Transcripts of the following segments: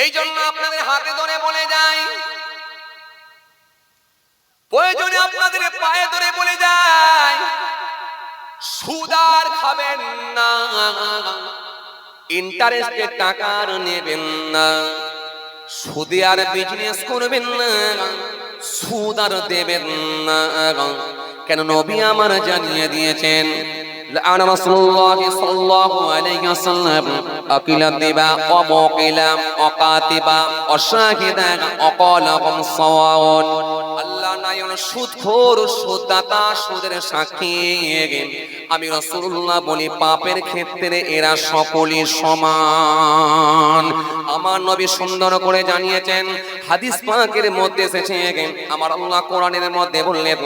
এই জন্য আপনাদের হাতে ধরে বলে যাই, প্রয়োজনে আপনাদের পায়ে ধরে বলে যাই, সুদ আর খাবেন না, ইন্টারেস্টের টাকা আর নেবেন না, সুদে আর বিজনেস করবেন না, সুদ আর দেবেন না। কেন নবী আমার জানিয়ে দিয়েছেন, লাআনা রাসূলুল্লাহ সাল্লাল্লাহু আলাইহি ওয়াসাল্লাম আকিলা দিবা ওয়া মুকিলা ওয়া কাতিবা ওয়া শাহিদা ওয়া ক্বালাহুম সাওয়াউন। আল্লাহ নায়ন সুদখোর, সুদদাতা, সুদের সাক্ষী, আমি রাসূলুল্লাহ বলি পাপের ক্ষেত্রে এরা সকলেই সমান। আমার নবী সুন্দর করে জানিয়েছেন, হাদিস পাকের মধ্যে এসেছে, আমার আল্লাহ কোরআনের মধ্যে বললেন,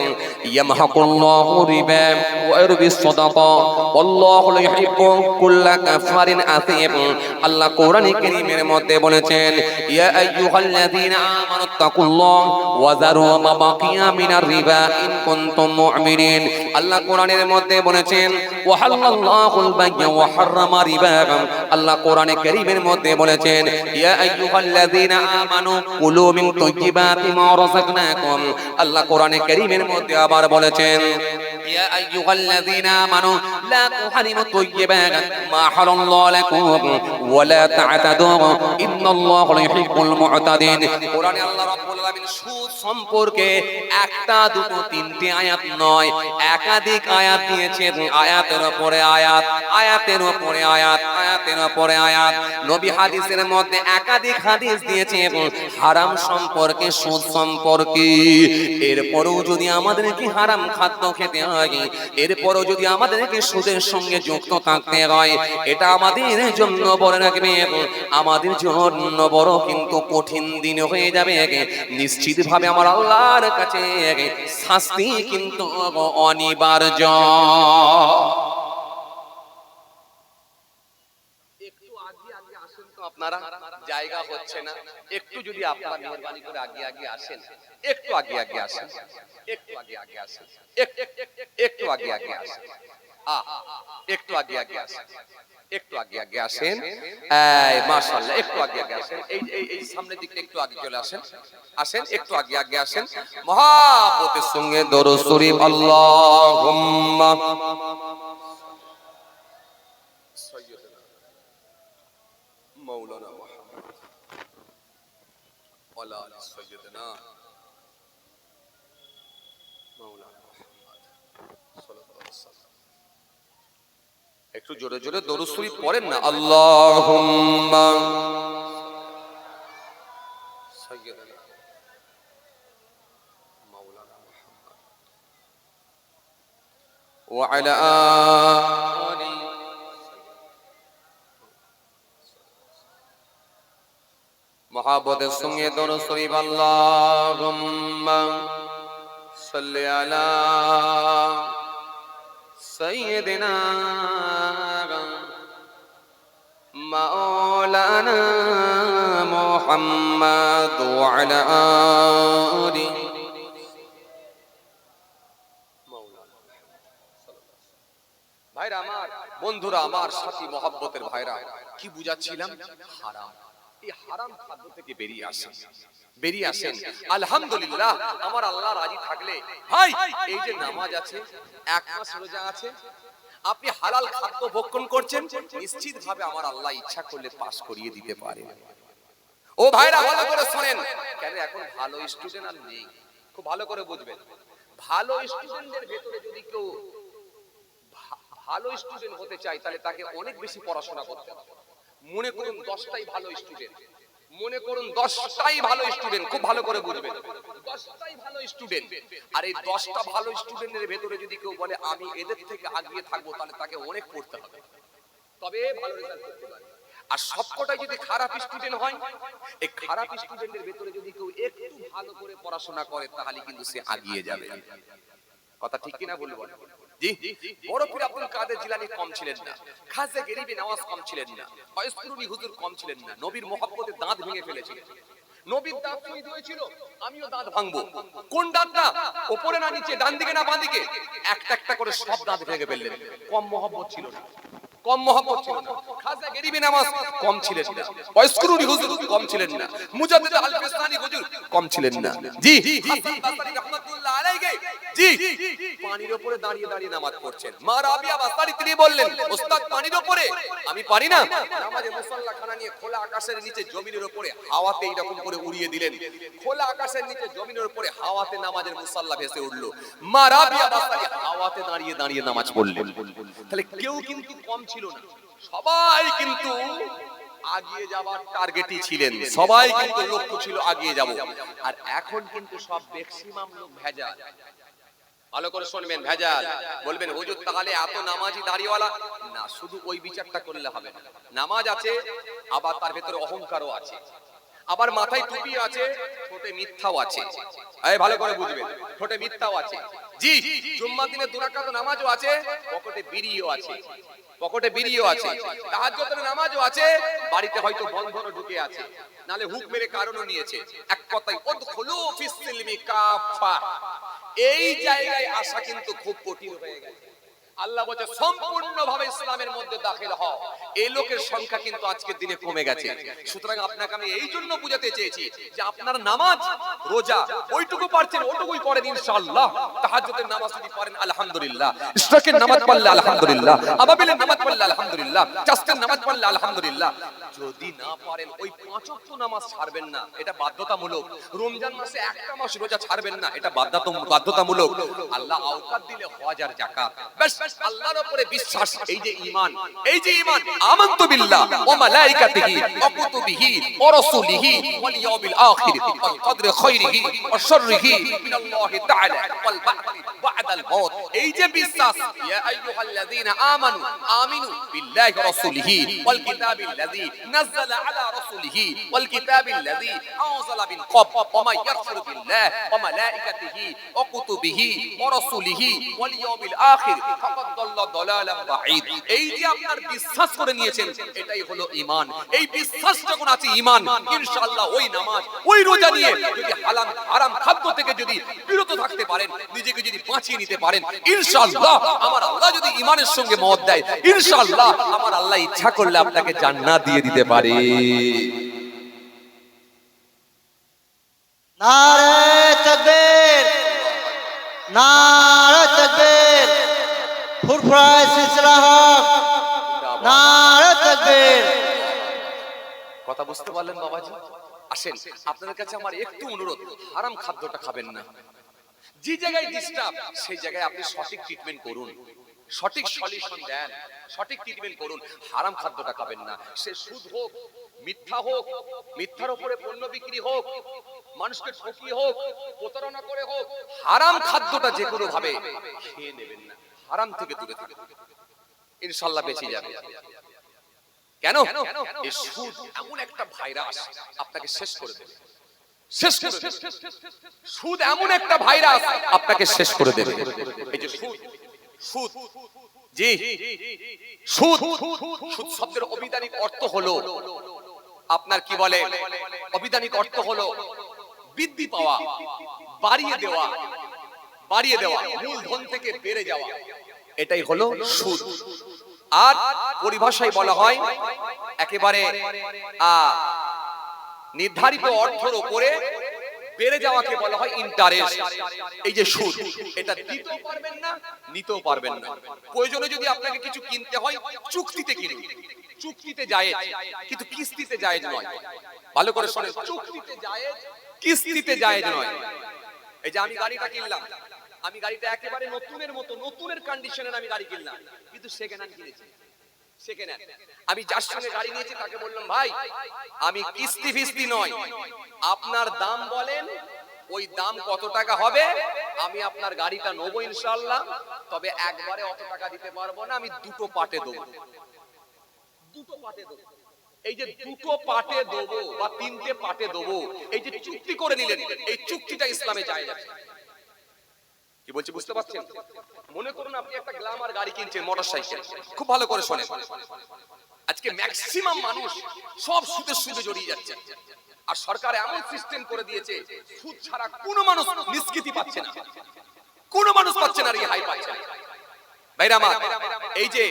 ইয়ামহাকুল্লাহু রিবা ওয়া ইউরবিস সাদাকা আল্লাহু লা ইউহিব্বু কুল্লা কাফারিন আসিম। আল্লাহ কোরআনে কারীমের মধ্যে বলেছেন, ইয়া আইয়ুহাল্লাযীনা আমানুত্তাকুল্লাহ ওয়া যারু মা বাকিয়া মিনার রিবা ইন কুনতুম মুমিনিন। আল্লাহ কোরআনের মধ্যে বলেছেন, ওয়া হাল্লাল্লাহুল বাই'a ওয়া হাররামা রিবা। আল্লাহ কোরআনে কারীমের মধ্যে বলেছেন, ইয়া আইয়ুহাল্লাযীনা আমানু কুলু মিন তাইয়্যিবাতি মা রাযাকনাকুম। আল্লাহ কোরআনে কারীমের মধ্যে আবার বলেছেন, ইয়া আইয়ুহাল্লাযীনা আমানু লা তুহারিমু তাইয়্যিবাতি মা হালাল্লাহু লাকুম ওয়া লা তা'তাদু ইন্নাল্লাহা লা ইউহিব্বুল মু'তাদিন। কোরআনে আল্লাহ রাব্বুল আলামিন সুদ সম্পর্কে একটা দুটো তিনটে আয়াত নয়, একাধিক আয়াত দিয়েছেন, আয়াতের উপরে আয়াত, আয়াতের উপরে আয়াত, আয়াতের উপরে আয়াত। নবী হাদিসের মধ্যে একাধিক হাদিস দিয়েছেন হারাম সম্পর্কে, সুদ সম্পর্কে। এরপরেও যদি আমাদেরকে হারাম খাদ্য খেতে হয়, এরপরেও যদি আমাদেরকে সুদের সঙ্গে যুক্ত থাকতে হয়, এটা আমাদের জন্য বড় রাখবে, আমাদের জন্য বড় কিন্তু কঠিন দিন হয়ে যাবে। নিশ্চিতভাবে আমার আল্লাহর কাছে শাস্তি কিন্তু অনিবার্য। একটু আগে আগে আসেন তো আপনারা, জায়গা হচ্ছে না, একটু যদি আপনারা মেহেরবানি করে আগে আগে আসেন, একটু আগে আগে আসেন, একটু আগে আগে আসেন, একটু আগে আগে আসেন, একটু আগে আগে আসেন, একটু আগে আগে আসেন। এই মাশাআল্লাহ, একটু আগে আগে আসেন, এই এই এই সামনের দিকে একটু আগে চলে আসেন, আসেন, একটু আগে আগে আসেন। মহব্বতের সঙ্গে দরুদ শরীফ, আল্লাহুম্মা সাইয়্যিদানা মাওলানা মুহাম্মদ ওয়া আলা আলি সাইয়্যিদানা মাওলানা মুহাম্মদ সাল্লাল্লাহু আলাইহি ওয়াসাল্লাম। একটু জোরে জোরে দরুদ শরীফ পড়েন না, আল্লাহুম্মা সাইয়্যিদানা মাওলানা মুহাম্মদ ওয়া আলা আলি। মহব্বতের সঙ্গে দরুদ শরীফ, আল্লাহুম্মা সাল্লি আলা সাইয়্যিদিনা মাওলানা মুহাম্মদ ওয়া আলা আলি মাওলানা মুহাম্মদ। ভাইরা আমার, বন্ধুরা আমার, সাথী মহব্বতের ভাইরা, কি বুঝাচ্ছিলাম? হারাম। এই হারাম খাদ্য থেকে বেরিয়ে আসেন, বেরিয়ে আসেন। আলহামদুলিল্লাহ, আমার আল্লাহ রাজি থাকলে, ভাই এই যে নামাজ আছে, এক মাস রোজা আছে, আপনি হালাল খাদ্য ভক্ষণ করছেন, নিশ্চিত ভাবে আমার আল্লাহ ইচ্ছা করলে পাস করিয়ে দিতে পারে। ও ভাইরা ভালো করে শুনেন, কেন এখন ভালো স্টুডেন্ট আর নেই, খুব ভালো করে বুঝবেন। ভালো স্টুডেন্টদের ভেতরে যদি কেউ ভালো স্টুডেন্ট হতে চায়, তাহলে তাকে অনেক বেশি পড়াশোনা করতে হবে। মনে করুন 10টাই ভালো স্টুডেন্ট, মনে করুন 10টাই ভালো স্টুডেন্ট, খুব ভালো করে বুঝবেন, 10টাই ভালো স্টুডেন্ট। আর এই 10টা ভালো স্টুডেন্টের ভেতরে যদি কেউ বলে আমি এদের থেকে আগিয়ে থাকবো, তাহলে তাকে অনেক পড়তে হবে, তবে ভালো রেজাল্ট করতে পারবে। আর সবকটাই যদি খারাপ স্টুডেন্ট হয়, এই খারাপ স্টুডেন্টের ভেতরে যদি কেউ একটু ভালো করে পড়াশোনা করে, তাহলে কিন্তু সে আগিয়ে যাবে। কথা ঠিক কিনা বলবো? জি, বড় পীর আব্দুল কাদের জিলানী কম ছিলেন না, খাজা গরিবি নওয়াজ কম ছিলেন না, ফয়জপুরি হুজুর কম ছিলেন না। নবীর মহব্বতে দাঁত ভেঙে ফেলেছিলেন। নবীর দাঁত শহীদ হয়েছিল, আমিও দাঁত ভাঙবো। কোন দাঁতটা? উপরে না নিচে, ডান দিকে না বাঁ দিকে? একটা একটা করে সব দাঁত ভেঙে ফেললেন। কম মহব্বত ছিল না। কম মহব্বত ছিল না। খাজা গরিবি নামাজ কম ছিলেন না। ওয়াইসকুরুনি হুজুর কম ছিলেন না। মুজাদ্দিদ আল ফিসানি হুজুর কম ছিলেন না। জি হাসান বাসরি রাহমাতুল্লাহ আলাইহি জি পানির উপরে দাঁড়িয়ে দাঁড়িয়ে নামাজ পড়ছেন। মা রাবিয়া বাসরি তিনি বললেন, ওস্তাদ পানির উপরে আমি পারি না। নামাজে মুসাল্লাখানা নিয়ে খোলা আকাশের নিচে জমিনের উপরে হাওয়াতে এরকম করে উড়িয়ে দিলেন। খোলা আকাশের নিচে জমিনের উপরে হাওয়াতে নামাজের মুসাল্লা ভেসে উঠলো। মা রাবিয়া বাসরি হাওয়াতে দাঁড়িয়ে দাঁড়িয়ে নামাজ পড়লেন। তাহলে কেউ কিন্তু কম ছিল না, সবাই কিন্তু আগিয়ে যাওয়ার টার্গেটই ছিলেন, সবাই কিন্তু লক্ষ্য ছিল আগিয়ে যাব। আর এখন কিন্তু সব ম্যাক্সিমাম লোক ভেজাল। ভালো করে শুনবেন, ভেজাল। বলবেন হুজুর তাহলে এত নামাজি দাড়িওয়ালা না, শুধু ওই বিচারটা করলে হবে না। নামাজ আছে, আবার তার ভেতরে অহংকারও আছে, আবার মাথায় টুপি আছে, ঠোঁটে মিথ্যাও আছে। এই ভালো করে বুঝবেন, ঠোঁটে মিথ্যাও আছে। জি জুম্মার দিনে 2 রাকাত নামাজও আছে, পকেটে বিড়িও আছে, পকেটে বিড়িও আছে। তাহাজ্জুদের নামাজও আছে, বাড়িতে হয়তো বন্ধনও ঢুকে আছে, নালে হুক মেরে কারণও নিয়েছে। এক কথায় উদখুলু ফিস সিলমি কাফা, এই জায়গায় আসা কিন্তু খুব কঠিন হয়ে গেছে। আল্লাহ বলে সম্পূর্ণভাবে ইসলামের মধ্যে দাখিল হও, এই লোকের সংখ্যা কিন্তু আজকের দিনে কমে গেছে। সুতরাং আপনাকে আমি এই জন্য বুঝাতে চেয়েছি যে আপনার নামাজ রোজা ওইটুকু পারছেন ওটুকুই পড়েন ইনশাআল্লাহ। তাহাজ্জুদের নামাজ যদি পড়েন আলহামদুলিল্লাহ, ইশরাকের নামাজ পড়লে আলহামদুলিল্লাহ, আবাবিলের নামাজ পড়লে আলহামদুলিল্লাহ, চাষের নামাজ পড়লে আলহামদুলিল্লাহ। যদি না পারেন ওই 5 ওয়াক্ত নামাজ ছাড়বেন না, এটা বাধ্যতামূলক। রমজান মাসে একটা মাস রোজা ছাড়বেন না, এটা বাধ্যতামূলক। আল্লাহ আওকাত দিলে হজ আর যাকাত, বাস আল্লাহর উপরে বিশ্বাস, এই যে ঈমান, এই যে ঈমান। আমানতু বিল্লাহ ওয়া মালাইকাতিহি ওয়া কুতুবিহি ওয়া রাসূলিহি ওয়াল ইয়াউমিল আখির ওয়াল কদরি খায়রিহি ওয়া শাররিহি মিনাল্লাহি তাআলা ওয়াল বা'থি বা'দাল মাউত, এই যে বিশ্বাস। ইয়া আইয়ুহাল্লাযীনা আমানু আমিনু বিল্লাহি ওয়া রাসূলিহি ওয়াল কিতাবিল্লাযী নাযালা আলা রাসূলিহি ওয়াল কিতাবিল্লাযী আনজালা মিন ক্বাব ওয়া মা ইয়াকফুরু বিল্লাহি ওয়া মালাইকাতিহি ওয়া কুতুবিহি ওয়া রাসূলিহি ওয়াল ইয়াউমিল আখির এই যে আপনার বিশ্বাস করে নিয়েছেন, এটাই হলো ঈমান। এই বিশ্বাস যখন আছে ঈমান, ইনশাআল্লাহ ওই নামাজ ওই রোজা নিয়ে যদি হারাম খাদ্য থেকে যদি বিরত থাকতে পারেন, নিজেকে যদি বাঁচিয়ে নিতে পারেন, ইনশাআল্লাহ আমার আল্লাহ যদি ঈমানের সঙ্গে মত দেয়, ইনশাআল্লাহ আমার আল্লাহ ইচ্ছা করলে আপনাকে জান্নাত দিয়ে দিতে পারে। নারে তাকবীর, নারে তাকবীর, ফুরফুরায়ে সিলসিলা হক, নারে তাকবীর। কথা বুঝতে পারলেন বাবাজি? আসেন, আপনাদের কাছে আমার একটু অনুরোধ, হারাম খাদ্যটা খাবেন না। যে জায়গায় ডিস্টার্ব সেই জায়গায় আপনি সঠিক ট্রিটমেন্ট করুন, সঠিক সলিউশন দেন, সঠিক ট্রিটমেন্ট করুন। হারাম খাদ্যটা খাবেন না। সে সুদ হোক, মিথ্যা হোক, মিথ্যার উপরে পণ্য বিক্রি হোক, মানুষকে ঠকিয়ে হোক, প্রতারণা করে হোক, হারাম খাদ্যটা যে কোনো ভাবে খেয়ে নেবেন না। হারাম থেকে দূরে থাকুন, ইনশাআল্লাহ বেঁচে যাবে। কেন? এই সুদ এমন একটা ভাইরাস, আপনাকে শেষ করে দেবে, শেষ করে দেবে। সুদ এমন একটা ভাইরাস, আপনাকে শেষ করে দেবে। এই যে সুদ, সুদ, জি সুদ, সুদ শব্দের অভিধানিক অর্থ হলো আপনার কি বলে, অভিধানিক অর্থ হলো বৃদ্ধি পাওয়া, বাড়িয়ে দেওয়া, বাড়িয়ে দেওয়া, মূলধন থেকে বেড়ে যাওয়া, এটাই হলো সুদ। আর পরিভাষায় বলা হয় একেবারে নির্ধারিত অর্থের উপরে বেড়ে যাওয়াকে বলা হয় ইন্টারেস্ট। এই যে সুদ, এটা দিতেও পারবেন না, নিতেও পারবেন না। প্রয়োজনে যদি আপনাকে কিছু কিনতে হয়, চুক্তিতে কিনুন, চুক্তিতে জায়েজ, কিন্তু কিস্তিতে জায়েজ নয়। ভালো করে শুনেন, চুক্তিতে জায়েজ, কিস্তিতে জায়েজ নয়। এই যে আমি গাড়িটা কিনলাম, আমি গাড়িটা একেবারে নতুনের মতো, নতুনের কন্ডিশনে আমি গাড়ি কিনলাম, কিন্তু সেকেন্ড হ্যান্ড কিনেছি। সেকেন্ড হ্যান্ড আমি যার সঙ্গে গাড়ি নিয়েছি তাকে বললাম, ভাই আমি কিস্তি ফিস্তি নয়, আপনার দাম বলেন, ওই দাম কত টাকা হবে, আমি আপনার গাড়িটা নেবো ইনশাআল্লাহ, তবে একবারে অত টাকা দিতে পারবো না, আমি দুটো পার্টে দেবো, দুটো পার্টে দেবো। এই যে দুটো পার্টে দেবো বা 3টে পার্টে দেবো, এই যে চুক্তি করে নিলেন, এই চুক্তিটা ইসলামে জায়েজ আছে। কি বলছি বুঝতে পারছেন? মনে করুন আপনি একটা গ্ল্যামার গাড়ি কিনছেন, মোটরসাইকেল, খুব ভালো করে শোনেন। আজকে ম্যাক্সিমাম মানুষ সব সুদের সুদে জড়িয়ে যাচ্ছে, আর সরকার এমন সিস্টেম করে দিয়েছে, সুদ ছাড়া কোনো মানুষ নিষ্কৃতি পাচ্ছে না, কোনো মানুষ পাচ্ছে না, রেহাই পাচ্ছে না। ভাইরা আমার, এই যে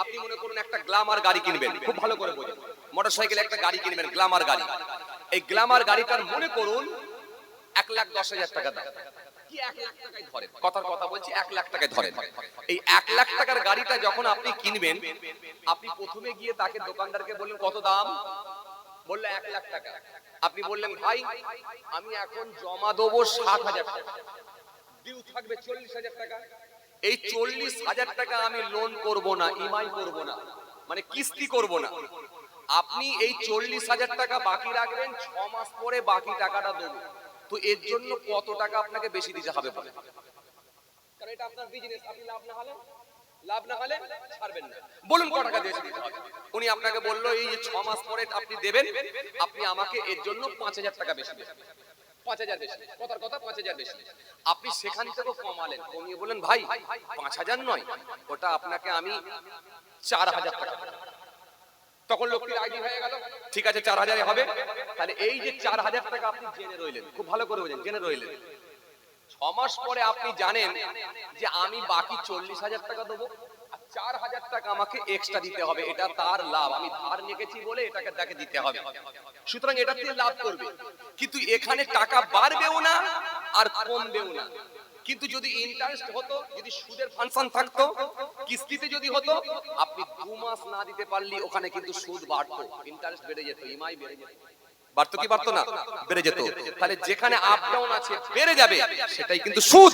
আপনি মনে করুন একটা গ্ল্যামার গাড়ি কিনবেন, খুব ভালো করে বোঝেন, মোটরসাইকেল একটা গাড়ি কিনবেন, গ্ল্যামার গাড়ি। এই গ্ল্যামার গাড়িটার মনে করুন 1,10,000 টাকা দাম। কি 1 লাখ টাকায় ধরেন, কথার কথা বলছি, 1 লাখ টাকায় ধরেন। এই 1 লাখ টাকার গাড়িটা যখন আপনি কিনবেন, আপনি প্রথমে গিয়ে তাকে, দোকানদারকে বললেন কত দাম, বললে 1 লাখ টাকা। আপনি বললেন ভাই আমি এখন জমা দেবো 60,000 টাকা, ডিউ থাকবে 40,000 টাকা। এই 40,000 টাকা আমি লোন করব না, ইএমআই করব না, মানে কিস্তি করব না। আপনি এই 40,000 টাকা বাকি রাখবেন, 6 মাস পরে বাকি টাকাটা দেবো। তো এর জন্য কত টাকা আপনাকে বেশি দিতে হবে বলে? কারণ এটা আপনার বিজনেস, আপনি লাভ না হলে ছাড়বেন না। বলুন কত টাকা বেশি দিতে হবে? উনি আপনাকে বললো এই যে 6 মাস পরে আপনি দেবেন, আপনি আমাকে এর জন্য 5,000 টাকা বেশি দেবেন। 5,000 বেশি, কথার কথা 5,000 বেশি। আপনি সেখান থেকে কমালেন, কমিয়ে বলেন ভাই 5,000 নয়, ওটা আপনাকে আমি 4,000 টাকা দেব। তখন লোকটি রাজি হয়ে গেল, ঠিক আছে 4,000 হবে। তাহলে এই যে 4,000 টাকা আপনি জেনে রইলেন, খুব ভালো করে বুঝেন, জেনে রইলেন। 6 মাস পরে আপনি জানেন যে আমি বাকি 40,000 টাকা দেবো, আর 4,000 টাকা আমাকে এক্সট্রা দিতে হবে। এটা তার লাভ, আমি ধার নিয়েছি বলে এটাকে তাকে দিতে হবে, সুতরাং এটা দিয়ে লাভ করবে। কিন্তু এখানে টাকা বাড়বেও না আর কমবেও না। কিন্তু যদি ইন্টারেস্ট হতো, যদি সুদের ফাংশন থাকতো, কিস্তিতে যদি হতো, আপনি 2 মাস না দিতে পারলে ওখানে কিন্তু সুদ বাড়তো, ইন্টারেস্ট বেড়ে যেত, ইএমআই বেড়ে যেত। বাড়তো কি বাড়তো না? বেড়ে যেত। তাহলে যেখানে আপ ডাউন আছে বেড়ে যাবে, সেটাই কিন্তু সুদ।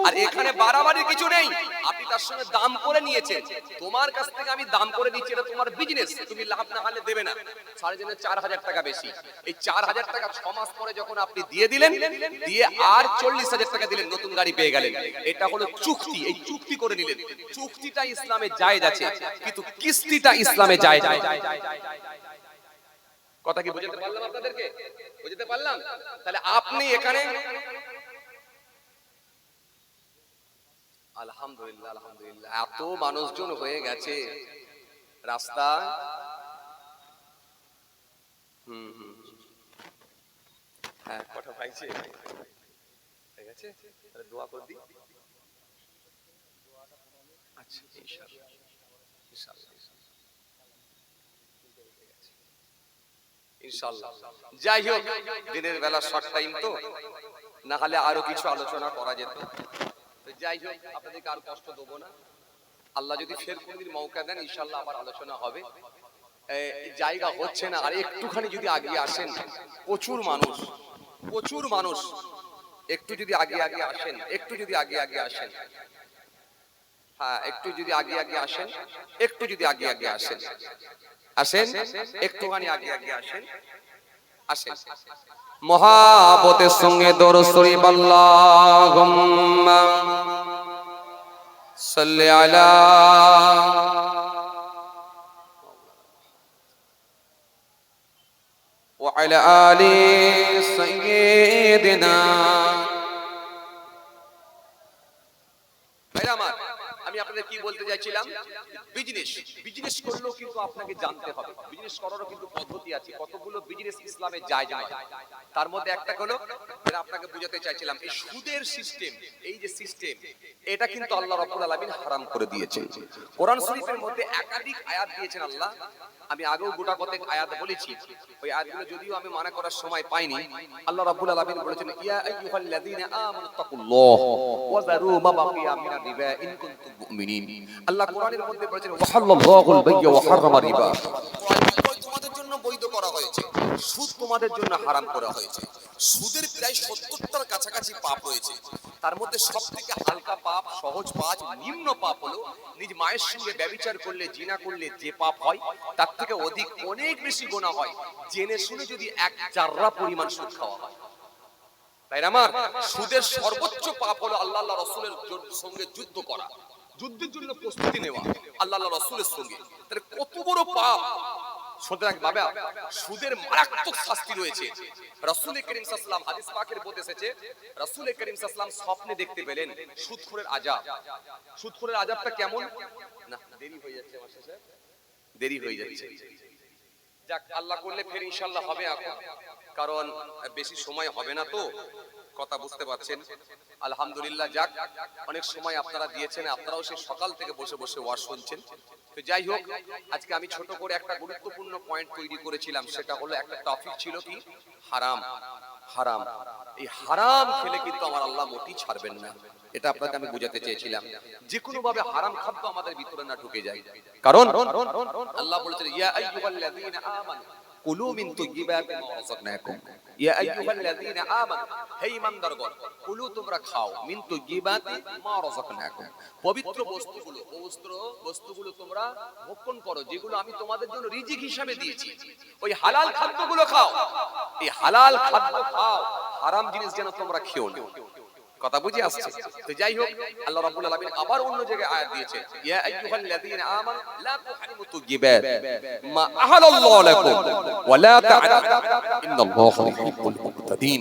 আর এখানে বাড়াবাড়ির কিছু নেই, আপনি তার সঙ্গে দাম করে নিয়েছেন, তোমার কাছ থেকে আমি দাম করে নিচ্ছি, এটা তোমার বিজনেস, তুমি লাভ না হলে দেবে না। সাড়ে জন্য 4,000 টাকা বেশি। এই 4,000 টাকা 6 মাস পরে যখন আপনি দিয়ে দিলেন, দিয়ে আর 40,000 টাকা দিলেন, নতুন গাড়ি পেয়ে গেলেন। এটা হলো চুক্তি, এই চুক্তি করে নিলেন। চুক্তিটা ইসলামে জায়েজ আছে, কিন্তু কিস্তিটা ইসলামে জায়েজ নেই। কথা কি বুঝাতে পারলাম আপনাদেরকে? বুঝাতে পারলাম? তাহলে আপনি এখানে আলহামদুলিল্লাহ, আলহামদুলিল্লাহ, এত মানুষজন হয়ে গেছে রাস্তা। হ্যাঁ, কথা পাইছে, ঠিক আছে, তাহলে দোয়া করে দিই। আচ্ছা, ইনশাআল্লাহ, ইনশাআল্লাহ, ইনশাআল্লাহ। যাই হোক, দিনের বেলা শর্ট টাইম তো, না হলে আরো কিছু আলোচনা করা যেত। তো যাই হোক, আপনাদেরকে আর কষ্ট দেবো না। আল্লাহ যদি ফের কোনদিন মৌকা দেন, ইনশাআল্লাহ আবার আলোচনা হবে। জায়গা হচ্ছে না, আর একটুখানি যদি আগে আসেন, প্রচুর মানুষ, একটু যদি আগে আসেন, একটু যদি আগে আসেন, হ্যাঁ, একটু যদি আগে আসেন, একটু যদি আগে আসেন, একটুখানি আগে আসেন, মহাব্বতের সঙ্গে দরুদ শরীফ, আল্লাহুম্মা সাল্লি আলা ওয়া আলা আলি সাইয়্যিদিনা। ভাইরা আমার, আমি আপনাদের কি বলতে চাইছিলাম, বিজনেস করলেও কিন্তু আপনাকে জানতে হবে, বিজনেস করারও কিন্তু পদ্ধতি আছে। কতগুলো বিজনেস ইসলামে জায়েজ নয়, তার মধ্যে একটা হলো, যেটা আপনাকে বোঝাতে চাইছিলাম, এই সুদের সিস্টেম, এই যে সিস্টেম, এটা কিন্তু আল্লাহ রাব্বুল আলামিন হারাম করে দিয়েছেন। কোরআন শরীফের মধ্যে একাধিক আয়াত দিয়েছেন আল্লাহ। আমি আগেও গোটা কতক আয়াত বলেছি, ওই আয়াতগুলো যদিও আমি মানা করার সময় পাইনি। আল্লাহ রাব্বুল আলামিন বলেছেন, ইয়া আইয়ুহাল্লাযীনা আমানু তাকুল্লাহ ওয়া যারু মা বাকিয়া মিনার রিবা ইন কুনতুম মুমিনিন। আল্লাহ কোরআনের মধ্যে বলেছেন, ওয়া হাল্লাল্লাহুল বাইয়া ওয়া হারামা রিবা। তোমাদের জন্য বৈধ করা হয়েছে, সুদ তোমাদের জন্য হারাম করা হয়েছে। সুদের প্রায় 70টার কাছাকাছি পাপ রয়েছে। তার মধ্যে সবথেকে হালকা পাপ, সহজ পাপ, নিম্ন পাপ হলো নিজ মায়ের সঙ্গে ব্যভিচার করলে, জিনা করলে যে পাপ হয়, তার থেকে অধিক অনেক বেশি গুনাহ হয় জেনে শুনে যদি এক জাররা পরিমাণ সুদ খাওয়া হয়। তাই আমার, সুদের সর্বোচ্চ পাপ হলো আল্লাহ রাসূলের সঙ্গে যুদ্ধ করা, যুদ্ধের জন্য প্রস্তুতি নেওয়া আল্লাহ রাসূলের সঙ্গে। তাহলে কত বড় পাপ! সুতরাং বাবা, সুদের মারাত্মক শাস্তি রয়েছে। রাসূল করিম সাল্লাল্লাহু আলাইহি ওয়াসাল্লাম, হাদিস পাকের মধ্যে এসেছে, রাসূল করিম সাল্লাল্লাহু আলাইহি ওয়াসাল্লাম স্বপ্নে দেখতে পেলেন সুদখোরের আযাব। সুদখোরের আযাবটা কেমন? না, দেরি হয়ে যাচ্ছে আমার শেষে, দেরি হয়ে যাচ্ছে। যাক, আল্লাহ করলে ফের ইনশাআল্লাহ হবে এখন, কারণ বেশি সময় হবে না তো। কথা বুঝতে পারছেন? আলহামদুলিল্লাহ, যাক, অনেক সময় আপনারা দিয়েছেন, আপনারাও সেই সকাল থেকে বসে বসে ওয়াজ শুনছেন। তো যাই হোক, আজকে আমি ছোট করে একটা গুরুত্বপূর্ণ পয়েন্ট তৈরি করেছিলাম, সেটা হলো একটা টপিক ছিল কি, হারাম। হারাম, এই হারাম খেলে কিন্তু আমার আল্লাহ মোটেই ছাড়বেন না। এটা আপনাকে আমি বুঝাতে চেয়েছিলাম, যে কোনো ভাবে হারাম খাদ্য আমাদের ভিতরে না ঢুকে যায়। কারণ আল্লাহ বলেছেন, ইয়া আইয়ুহাল্লাযীনা আমানু কুলু মিন তাইয়্যিবাতি মা রাযাকনাকুম। ইয়া আইয়ুহাল্লাযীনা আমানু, হে ঈমানদারগণ, কুলু তোমরা খাও, মিন তাইয়্যিবাতি মা রাযাকনাকুম, পবিত্র বস্তুগুলো তোমরা ভক্ষণ করো, যেগুলো আমি তোমাদের জন্য রিজিক হিসাবে দিয়েছি। ওই হালাল খাদ্যগুলো খাও, এই হালাল খাদ্য খাও, হারাম জিনিস যেন তোমরা খেও না। কথা বুঝে আসছে? তো যাই হোক, আল্লাহ রাব্বুল আলামিন আবার অন্য জায়গায় আয়াত দিয়েছে, ইয়া আইয়ুহাল্লাযীনা আমানু লা তুহারিমু তাইয়্যিবাত মা আহালাল্লাহু লাকুম ওয়া লা তা'তাদু ইন্নাল্লাহা ইউহিব্বুল মুকতাদিন।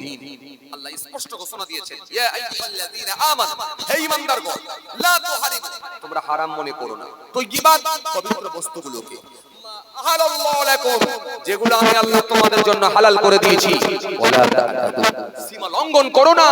আল্লাহ স্পষ্ট ঘোষণা দিয়েছেন, ইয়া আইয়ুহাল্লাযীনা আমানু, হে ঈমানদারগণ, লা তুহারিমু, তোমরা হারাম মনে করো না তাইয়্যিবাত, পবিত্র বস্তুগুলোকে, আহালাল্লাহু লাকুম, যেগুলো আমি আল্লাহ তোমাদের জন্য হালাল করে দিয়েছি, ওয়া লা তা'তাদু, সীমা লঙ্ঘন করো না,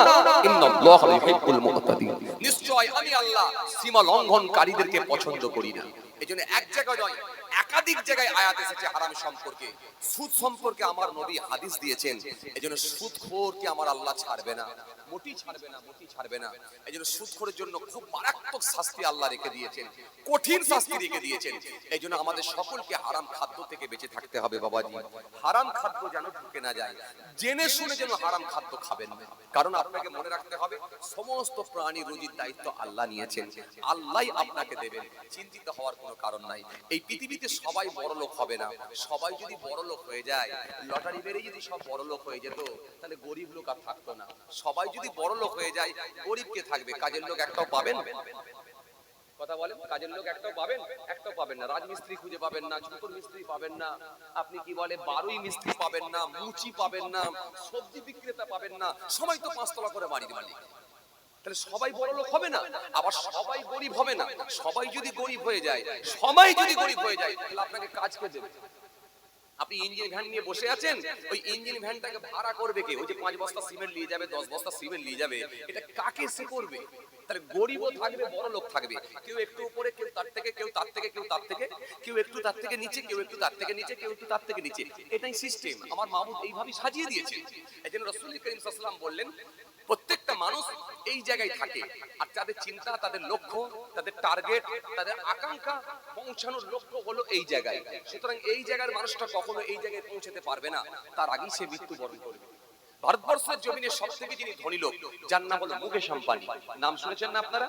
ইন্নাল্লাহা ইউহিব্বুল মুকতাদিন, নিশ্চয় আমি আল্লাহ সীমা লঙ্ঘনকারীদেরকে পছন্দ করি না। এজন্য এক জায়গায় নয়, একাধিক জায়গায় আয়াত এসেছে হারাম সম্পর্কে, সুদ সম্পর্কে আমার নবী হাদিস দিয়েছেন। এজন্য সুদখোরকে আমার আল্লাহ ছাড়বে না, মোটেই ছাড়বে না, মোটেই ছাড়বে না। এজন্য সুদখোরের জন্য খুব মারাত্মক শাস্তি আল্লাহ রেখে দিয়েছেন, কঠিন শাস্তি রেখে দিয়েছেন। এজন্য আমাদের সকলকে হারাম খাদ্য থেকে বেঁচে থাকতে হবে বাবাজি। হারাম খাদ্য যেন ঢুকে না যায়, জেনে শুনে যেন হারাম খাদ্য খাবেন না। কারণ আপনাকে মনে রাখতে হবে, সমস্ত প্রাণী রুজির দায়িত্ব আল্লাহ নিয়েছেন, আল্লাহই আপনাকে দেবেন, চিন্তিত হওয়ার কোনো কারণ নাই। এই পৃথিবীতে সবাই বড় লোক হবে না, সবাই যদি বড় লোক হয়ে যায়, লটারি বেড়ে যদি সব বড় লোক হয়ে যেত, তাহলে গরিব লোক আর থাকতো না। সবাই যদি বড় লোক হয়ে যায়, গরিব কে থাকবে? কাজের লোক একটাও পাবেন? কথা বলেন, কাজের লোক একটাও পাবেন? একটাও পাবেন না। রাজমিস্ত্রি খুঁজে পাবেন না, ছুতোর মিস্ত্রি পাবেন না, আপনি কি বলে বারুই মিস্ত্রি পাবেন না, মুচি পাবেন না, সবজি বিক্রেতা পাবেন না, সবাই তো 5 তলা করে বাড়ির মালিক। তাহলে সবাই বড় লোক হবে না, আবার সবাই গরিব হবে না। সবাই যদি গরিব হয়ে যায়, সবাই যদি গরিব হয়ে যায়, তাহলে আপনাকে কাজ কে দেবে? আপনি ইঞ্জিন ভ্যান নিয়ে বসে আছেন, ওই ইঞ্জিন ভ্যানটাকে ভাড়া করবে কে? ওই যে 5 বস্তা সিমেন্ট নিয়ে যাবে, 10 বস্তা সিমেন্ট নিয়ে যাবে, এটা কাকে সে করবে? তাহলে গরিবও থাকবে, বড় লোক থাকবে, কেউ একটু উপরে, কেউ তার থেকে, কেউ তার থেকে, কেউ তার থেকে, কেউ একটু তার থেকে নিচে, কেউ একটু তার থেকে নিচে, কেউ একটু তার থেকে নিচে। এটাই সিস্টেম, আমার মাবুদ এইভাবেই সাজিয়ে দিয়েছে। এজন্য রাসূল করিম সাল্লাল্লাহু আলাইহি ওয়াসাল্লাম বললেন, প্রত্যেকটা মানুষ এই জায়গায় থাকে, আর তাদের চিন্তা, তাদের লক্ষ্য, তাদের টার্গেট, তাদের আকাঙ্ক্ষা, পৌঁছানোর লক্ষ্য হলো এই জায়গায়। সুতরাং এই জায়গার মানুষটা কখনো এই জায়গায় পৌঁছাতে পারবে না, তার আগেই সে মৃত্যুবরণ করবে। ভারতবর্ষের জমিনে সবথেকে যিনি ধনী লোক, যার নাম হলো মুকেশ আম্বানি। নাম শুনেছেন না আপনারা?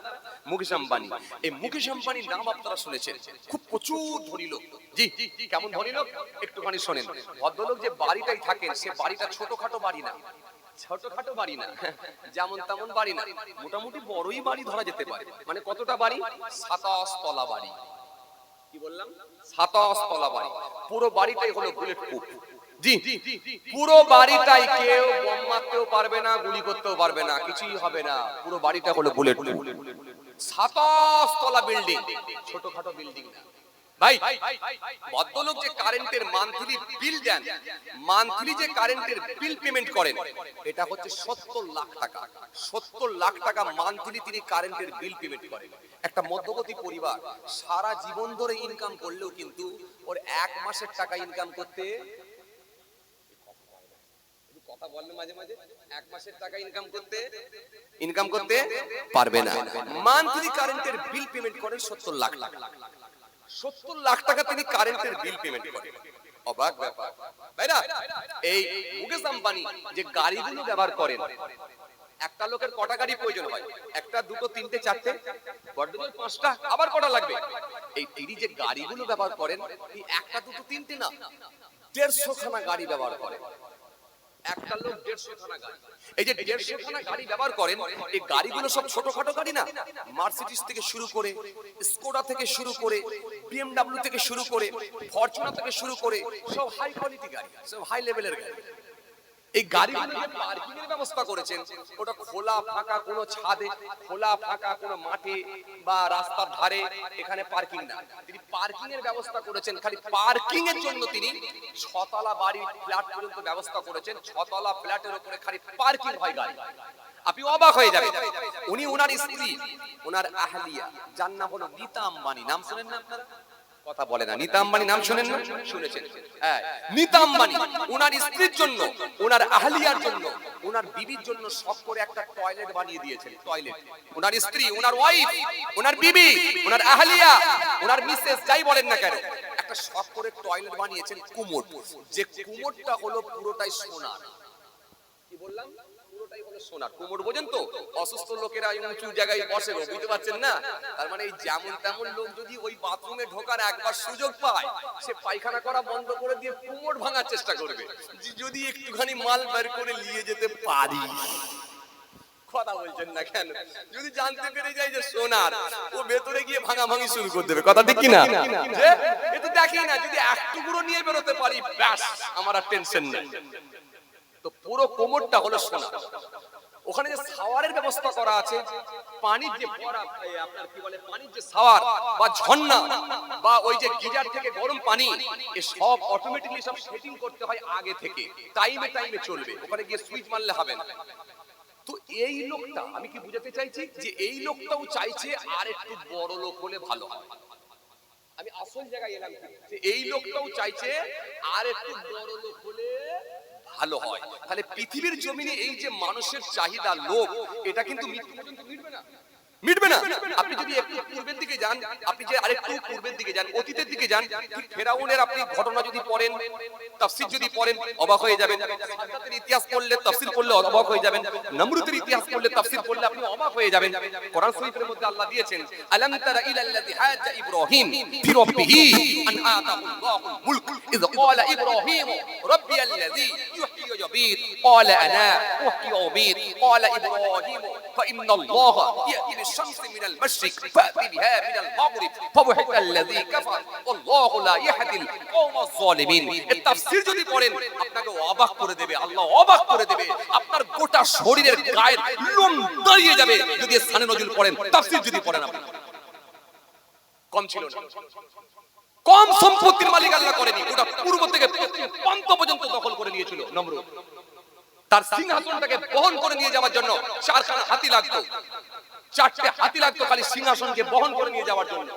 মুকেশ আম্বানি। এই মুকেশ আম্বানির নাম আপনারা শুনেছেন, খুব প্রচুর ধনী লোক। জি, কেমন ধনী লোক একটুখানি শোনেন। ভদ্রলোক যে বাড়িটাই থাকেন, সে বাড়িটা ছোটখাটো বাড়ি না, ছোটখাটো বাড়ি না, যেমন তেমন বাড়ি না, মোটামুটি বড়ই বাড়ি ধরা যেতে পারে। মানে কতটা বাড়ি? 27 তলা বাড়ি। কি বললাম? 27 তলা বাড়ি। পুরো বাড়িটাই হলো বুলেট প্রুফ। জি, পুরো বাড়িটাই কেউ বোম মারতেও পারবে না, গুলি করতেও পারবে না, কিছুই হবে না। পুরো বাড়িটা হলো বুলেট প্রুফ। 27 তলা বিল্ডিং, ছোটখাটো বিল্ডিং না ভাই। ভদ্রলোক যে কারেন্টের মান্থলি বিল দেন, মান্থলি যে কারেন্টের বিল পেমেন্ট করেন, এটা হচ্ছে 70 লাখ টাকা। 70 লাখ টাকা মান্থলি তিনি কারেন্টের বিল পেমেন্ট করেন। একটা মধ্যবিত্ত পরিবার সারা জীবন ধরে ইনকাম করলেও কিন্তু ওর 1 মাসের টাকা ইনকাম করতে, কথা বললে মাঝে মাঝে, 1 মাসের টাকা ইনকাম করতে পারবে না। মান্থলি কারেন্টের বিল পেমেন্ট করেন 70 লাখ টাকা। 70 লাখ টাকা তিনি কারেন্টের বিল পেমেন্ট করেন। অবাক ব্যাপার, তাই না? এই মুকেশ আম্বানি যে গাড়িগুলো ব্যবহার করেন, একটা লোকের কটা গাড়ি প্রয়োজন হয়? একটা, দুটো, তিনটে, চারটে, বড়জোর 5টা, আবার কটা লাগবে? এই তিনি যে গাড়িগুলো ব্যবহার করেন, এই একটা, দুটো, তিনটে না, 150 খানা গাড়ি ব্যবহার করেন। একটা লোক 150 খানা গাড়ি। এই যে 150 খানা গাড়ি ব্যবহার করেন, এই গাড়িগুলো সব ছোটখাটো গাড়ি না। মার্সিডিজ থেকে শুরু করে, স্কোডা থেকে শুরু করে, বিএমডব্লিউ থেকে শুরু করে, ফরচুনার থেকে শুরু করে, সব হাই কোয়ালিটি গাড়ি, সব হাই লেভেলের গাড়ি। এই গাড়িগুলোকে পার্কিং এর ব্যবস্থা করেছেন, ওটা খোলা ফাঁকা কোনো ছাদে, খোলা ফাঁকা কোনো মাঠে বা রাস্তার ধারে, এখানে পার্কিং না। তিনি পার্কিং এর ব্যবস্থা করেছেন, খালি পার্কিং এর জন্য তিনি 6 তলা বাড়ি ফ্ল্যাট পর্যন্ত ব্যবস্থা করেছেন। 6 তলা ফ্ল্যাটের উপরে খালি পার্কিং হয় গাড়ি। আপনি অবাক হয়ে যাবেন। উনি ওনার স্ত্রী, ওনার আহলিয়া, যার নাম হলো নীতা আম্বানি। নাম শুনেন না আপনারা? কথা বলে না। নীতা আম্বানি নাম শুনেন না? শুনেছেন। হ্যাঁ, নীতা আম্বানি ওনার স্ত্রীর জন্য, ওনার আহলিয়ার জন্য, ওনার বিবির জন্য শখ করে একটা টয়লেট বানিয়ে দিয়েছেন। টয়লেট ওনার স্ত্রী, ওনার ওয়াইফ, ওনার বিবি, ওনার আহলিয়া, ওনার মিসেস যাই বলেন না কেন, একটা শখ করে টয়লেট বানিয়েছেন কুমোড। যে কুমোডটা হলো পুরোটাই সোনার। কি বললাম? পুরোটাই হলো সোনার কুমোড। বোঝেন তো? অসুস্থ লোকেরা উঁচু জায়গায় বসে, বুঝতে পারছেন না? তার মানে এই যেমন তেমন লোক যদি ওই বাথরুমে ঢোকার একবার সুযোগ পায়, সে পায়খানা করা বন্ধ করে দিয়ে কুমোড ভাঙার চেষ্টা করবে, যদি একটুখানি মাল বের করে নিয়ে যেতে পারি। কথা বলছেন না কেন? যদি জানতে পেরে যায় যে সোনার, ও ভেতরে গিয়ে ভাঙাভাঙি শুরু করে দেবে। কথা ঠিক কি না? যে এ তো দেখি না, যদি এক টুকরো নিয়ে বেরোতে পারি, ব্যাস আমার আর টেনশন নেই। তো পুরো কোমরটা হলো সোনা। ওখানে যে শাওয়ারের ব্যবস্থা করা আছে, পানির যে আপনার কি বলে, পানির যে শাওয়ার বা ঝর্ণা বা ওই যে গিজার থেকে গরম পানি, এই সব অটোমেটিক্যালি সব সেটিং করতে হয় আগে থেকে, টাইমে টাইমে চলবে। ওখানে গিয়ে সুইচ মারলে হবে না। তো এই লোকটা, আমি কি বুঝাতে চাইছি যে এই লোকটাও চাইছে আর একটু বড় লোক হলে ভালো হয়। আমি আসল জায়গায় এলাম যে এই লোকটাও চাইছে আর একটু বড় লোক হলে ভালো হয়। তাহলে পৃথিবীর জমিনে এই যে মানুষের চাহিদা, লোভ, এটা কিন্তু মৃত্যু পর্যন্ত মিটবে না, মিটবে না। আপনি যদি একটু পূর্বের দিকে যান, আপনি যে আরেকটু পূর্বের দিকে যান, অতীতের দিকে যান, ঠিক ফেরাউনের আপনি ঘটনা যদি পড়েন, তাফসীর যদি পড়েন, অবাক হয়ে যাবেন। সাদ্দাতের ইতিহাস পড়লে, তাফসীর পড়লে অবাক হয়ে যাবেন। নমরুদের ইতিহাস পড়লে, তাফসীর পড়লে আপনি অবাক হয়ে যাবেন। কোরআন শরীফের মধ্যে আল্লাহ দিয়েছেন, আলাম তারা ইলাল্লাযী হাজ্জা ইব্রাহিম ফি রাব্বিহি আন আতাহুল্লাহুল মুলক ইয ক্বালা ইব্রাহিম রাব্বিয়াল্লাযী ইউহয়ী ওয়া yumiit ক্বালা আনা উহয়ী ওয়া উমীত ক্বালা ইব্রাহিম ফাইন্নাল্লাহা ইয়াতি বিশ-শামসি মিনাল মাশরিক ফাতি বিহা মিনাল মাগরিব ফাবুহিতাল্লাযী কাফার ওয়াল্লাহু লা ইয়াহদিল কওমাজ যালিমিন। এই তাফসীর যদি পড়েন, আপনাকে অবাক করে দেবে, আল্লাহ অবাক করে দেবে। আপনার গোটা শরীরের গায়ের লোম দাঁড়িয়ে যাবে যদি সানে নজরুল পড়েন, তাফসীর যদি পড়েন। আপনি কম ছিল না, কম সম্পত্তির মালিক আল্লাহ করেনি। গোটা পূর্ব থেকে পশ্চিম প্রান্ত পর্যন্ত দখল করে নিয়েছিল নমরুদ। তার সিংহাসনটাকে বহন করে নিয়ে যাওয়ার জন্য 4খানা হাতি লাগতো, 4টে হাতি লাগতো খালি সিংহাসনকে বহন করে নিয়ে যাওয়ার জন্য।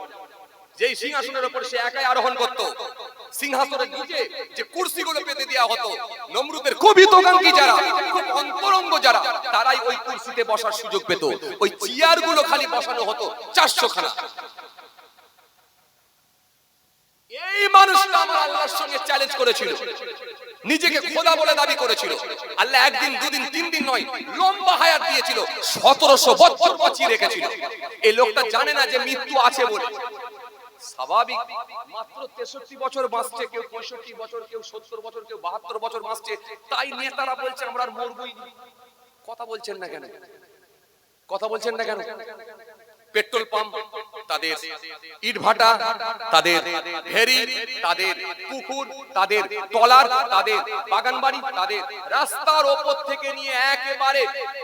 যেই সিংহাসনের উপর সে একাই আরোহণ করত, সিংহাসনের নিচে যে কুরসিগুলো পেতে দেওয়া হতো, নমরুদের খুব হিতকাঙ্ক্ষী যারা, খুব অন্তরঙ্গ যারা, তারাই ওই কুরসিতে বসার সুযোগ পেত। ওই চেয়ারগুলো খালি বসানো হতো 400খানা। এই মানুষটা আমার আল্লাহর সঙ্গে চ্যালেঞ্জ করেছিল, নিজেকে খোদা বলে দাবি করেছিল। আল্লাহ একদিন, দুদিন, 3 দিন নয়, লম্বা হায়াত দিয়েছিল, 1700 বছর বাঁচিয়ে রেখেছিল। এই লোকটা জানে না যে মৃত্যু আছে বলে। স্বাভাবিক, মাত্র 63 বছর বাঁচছে, কেউ 65 বছর, কেউ 70 বছর, কেউ 72 বছর বাঁচছে। তাই নেতারা বলছে আমরা আর মরবই না। কথা বলছেন না কেন? কথা বলছেন না কেন? পেট্রোল পাম্প তাদের, ইট ভাটা তাদের, ভেরি তাদের, পুকুর তাদের, টলার তাদের, বাগান বাড়ি তাদের, রাস্তার ওপর থেকে নিয়ে একেবারে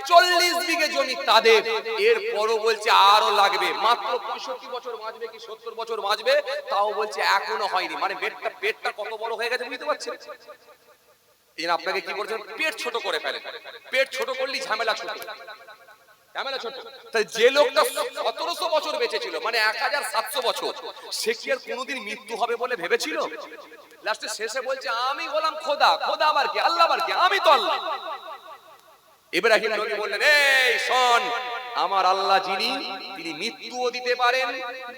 40 বিঘে জমি তাদের। এরপরও বলছে আরো লাগবে। মাত্র 65 বছর বাঁচবে কি 70 বছর বাঁচবে, তাও বলছে এখনো হয়নি। মানে পেটটা কত বড় হয়ে গেছে বুঝতে পারছেন? এই আপনাকে কি বলছেন, পেট ছোট করে ফেলে। পেট ছোট করলেই ঝামেলা ছোট, ঝামেলা ছোট। তাই যে লোকটা 1700 বছর বেঁচে ছিল, মানে 1700 বছর, সে কি আর কোনোদিন মৃত্যু হবে বলে ভেবেছিল? লাস্টে শেষে বলছে আমি হলাম খোদা। খোদা আবার কি? আল্লাহ আবার কি? আমি তো আল্লাহ। ইব্রাহিম নবী বললেন, এই শোন, আমার আল্লাহ যিনি, তিনি মৃত্যুও দিতে পারেন,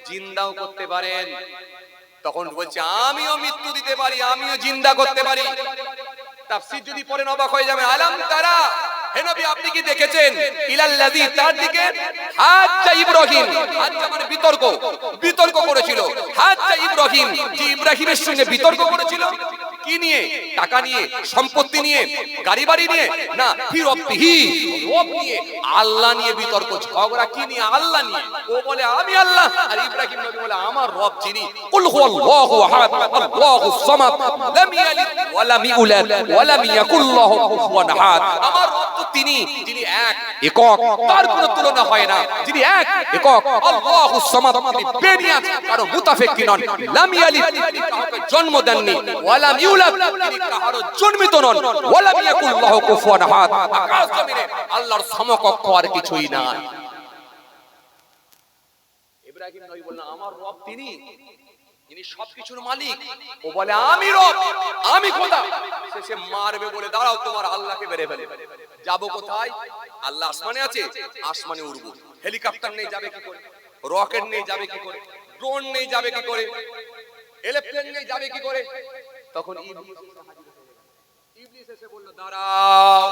জিন্দাও করতে পারেন। তখন বলছে আমিও মৃত্যু দিতে পারি, আমিও জিন্দা করতে পারি। তাফসীর যদি পড়েন অবাক হয়ে যাবেন। আলাম তারা, হে নবী আপনি কি দেখেছেন, ইলাল্লাযী, তার দিকে, হাজ্জা ইব্রাহিম, হাজ্জা মানে বিতর্ক, বিতর্ক করেছিল। হাজ্জা ইব্রাহিম, যে ইব্রাহিমের সঙ্গে বিতর্ক করেছিল। কি নিয়ে? টাকা নিয়ে, সম্পত্তি নিয়ে, গাড়ি বাড়ি নিয়ে, না ফি রব্বিহি, রব নিয়ে, আল্লাহ নিয়ে বিতর্ক ঝগড়া কি নিয়ে? আল্লাহ নিয়ে। ও বলে আমি আল্লাহ, আর ইব্রাহিম নবী বলে আমার রব যিনি কুল হুয়াল্লাহু আহাদ আল্লাহুস সামাদ লাম ইয়ালিদ ওয়া লাম ইউলাদ ওয়া লাম ইয়াকুল লাহু কুফুয়ান আহাদ। আমার রব তো তিনি যিনি এক একক, তার কোনো তুলনা হয় না, যিনি এক একক আল্লাহুস সামাদ, তিনি বেনিয়াত, কারো মুতাফেক্কি নন, লাম ইয়ালিদ, তিনি কাউকে জন্ম দেননি, ওয়া লাম ইউলাদ, তিনি কারো জন্মিত নন, ওয়া লাম ইয়াকুল লাহু কুফুয়ান আহাদ। আকাশ জমিনে আল্লাহর সমকক্ষ আর কিছুই নাই। ইব্রাহিম নবী বললেন আমার রব তিনি যিনি সবকিছুর মালিক। ও বলে আমি রব, আমি খোদা। শেষে মারবে বলে দাঁড়াও তোমার আল্লাহকে বেরে ফেলে। যাবো কোথায়? আল্লাহ আসমানে আছে, আসমানে উড়বো। হেলিকপ্টার নেই যাবে কি করে? রকেট নেই যাবে কি করে? ড্রোন নেই যাবে কি করে? এরোপ্লেন নেই যাবে কি করে? তখন ইবলিস এসে বলল দাঁড়াও,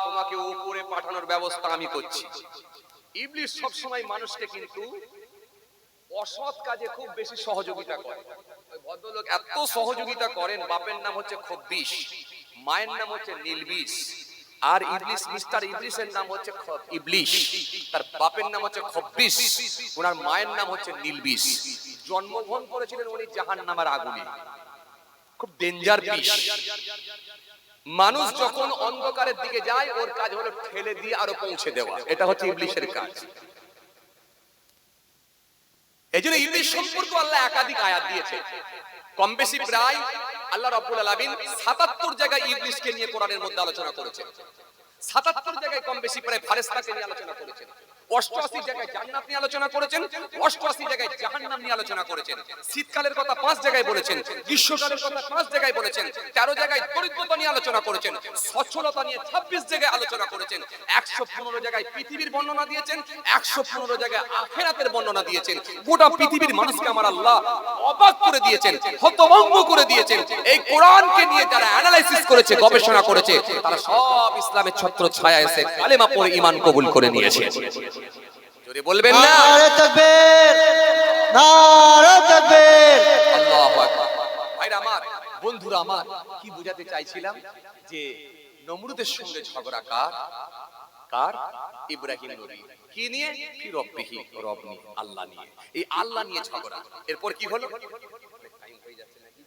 তোমাকে উপরে পাঠানোর ব্যবস্থা আমি করছি। ইবলিস সব সময় মানুষকে কিন্তু অসৎ কাজে খুব বেশি সহযোগিতা করে। ওই ভদ্রলোক এত সহযোগিতা করেন, বাপের নাম হচ্ছে খব্বিস, মায়ের নাম হচ্ছে নীলবিস। আর ইবলিস, মিস্টার ইবলিসের নাম হচ্ছে ইবলিস, তার বাপের নাম হচ্ছে খব্বিস, ওনার মায়ের নাম হচ্ছে নীলবিস। জন্মগ্রহণ করেছিলেন উনি জাহান্নামের আগুনে। খুব ডেঞ্জার বিষ। মানুষ যখন অন্ধকারের দিকে যায়, ওর কাজ হলো ঠেলে দিয়ে আরো পৌঁছে দেওয়া। এটা হচ্ছে ইবলিসের কাজ। এইজন্য ইবলিস সম্পর্কে আল্লাহ একাধিক আয়াত দিয়েছে, কম বেশি প্রায় আল্লাহ রাব্বুল আলামিন ৭৭ জায়গায় ইবলিসকে নিয়ে কোরআনের মধ্যে আলোচনা করেছেন। ৭৭ জায়গায় কম বেশি প্রায় ফেরেশতাকে নিয়ে আলোচনা করেছেন। ৮৮ জায়গায় জান্নাত নিয়ে আলোচনা করেছেন, ৮৮ জায়গায় জাহান্নাম নিয়ে আলোচনা করেছেন। শীতকালের কথা ৫ জায়গায় বলেছেন, গ্রীষ্মকালের কথা ৫ জায়গায় বলেছেন, ১৩ জায়গায় দরিদ্রতা নিয়ে আলোচনা করেছেন, সচ্ছলতা নিয়ে ২৬ জায়গায় আলোচনা করেছেন, ১১৫ জায়গায় পৃথিবীর বর্ণনা দিয়েছেন, ১১৫ জায়গায় আখিরাতের বর্ণনা দিয়েছেন। গোটা পৃথিবীর মানুষকে আমার আল্লাহ অবাক করে দিয়েছেন, হতভম্ব করে দিয়েছেন। এই কোরআনকে নিয়ে যারা অ্যানালাইসিস করেছে, গবেষণা করেছে, তারা সব ইসলামের ছত্র ছায়া এসে কালেমা পড়ে ঈমান কবুল করে নিয়েছে। জোরে বলবেন না? নারে তাকবীর, নারে তাকবীর। আল্লাহু আকবার। ভাইরা আমার, বন্ধুরা আমার, কি বুঝাতে চাইছিলাম যে নমরুদের সঙ্গে ঝগড়া কার? ইব্রাহিম নবী। কি নিয়ে? ফি রব্বিহি, রব নিয়ে, আল্লাহ নিয়ে। এই আল্লাহ নিয়ে ঝগড়া। এরপর কি হলো? টাইম হয়ে যাচ্ছে নাকি?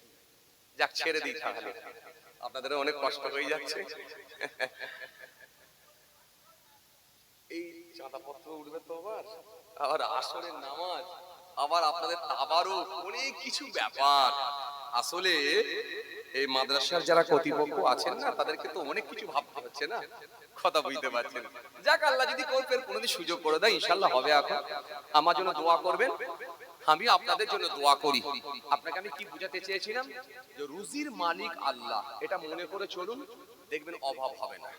যাক ছেড়ে দিই তাহলে, আপনাদের অনেক কষ্ট হয়ে যাচ্ছে। এই চাঁদাপত্র উঠবে তো আবার আসরের নামাজ, আবার আপনাদের আবারও অনেক কিছু ব্যাপার। আসলে এই মাদ্রাসার যারা কর্তৃপক্ষ আছেন না, তাদেরকে তো অনেক কিছু ভাবতে হচ্ছে না, কথা বুঝতে পারছেন। যাক, আল্লাহ যদি করবেন, কোনোদিন সুযোগ করে দেয়, ইনশাল্লাহ হবে। এখন আমার জন্য দোয়া করবেন, আমি আপনাদের জন্য দোয়া করি। আপনাকে আমি কি বুঝাতে চেয়েছিলাম, যে রুজির মালিক আল্লাহ, এটা মনে করে চলুন, দেখবেন অভাব হবে না,